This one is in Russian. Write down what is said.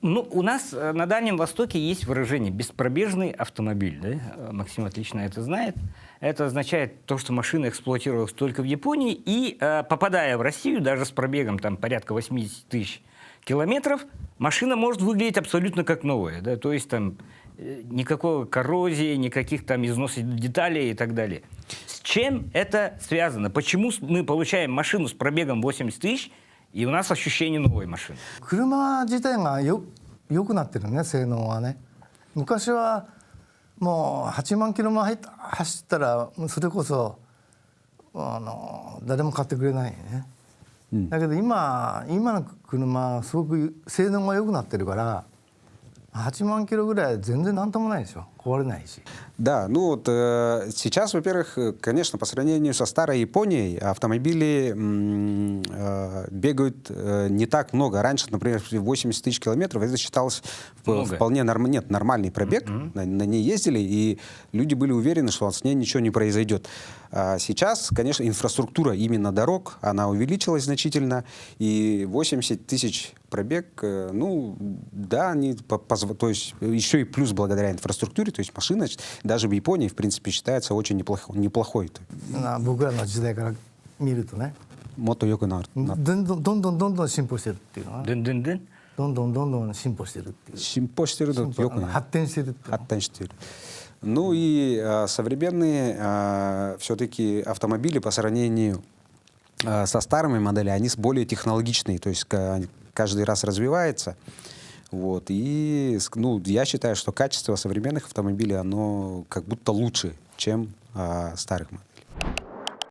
Ну, у нас на Дальнем Востоке есть выражение «беспробежный автомобиль». Да? Максим отлично это знает. Это означает то, что машина эксплуатировалась только в Японии, и попадая в Россию, даже с пробегом там, порядка 80 тысяч километров, машина может выглядеть абсолютно как новая. Да? То есть там никакой коррозии, никаких там износов деталей и так далее. С чем это связано? Почему мы получаем машину с пробегом 80 тысяч, и у нас ощущение новой машины? 車自体が良くなってるね、性能はね。昔はもう8万キロも走ったらそれこそ誰も買ってくれないね、だけど今の車はすごく性能が良くなってるから8万キロぐらい全然なんともないでしょ、壊れないし。 Да, ну вот сейчас, во-первых, конечно, по сравнению со старой Японией автомобили бегают не так много. Раньше, например, 80 тысяч километров, это считалось вполне нормальный пробег. На ней ездили, и люди были уверены, что с ней ничего не произойдет. А сейчас, конечно, инфраструктура именно дорог, она увеличилась значительно, и 80 тысяч пробег, ну, да, они, то есть еще и плюс благодаря инфраструктуре, то есть машина даже в Японии, в принципе, считается очень неплохой. 僕らの時代から見るとね、 もっと良くなる。どんどん進歩してるっていうのは、 Дын-дын-дын. どんどん進歩してるっていう、 進歩してるのよくない。 発展してるっていうの。 発展してる. Ну и современные все-таки автомобили по сравнению со старыми моделями, они более технологичные, то есть каждый раз развивается. Вот. И ну, я считаю, что качество современных автомобилей, оно как будто лучше, чем старых моделей.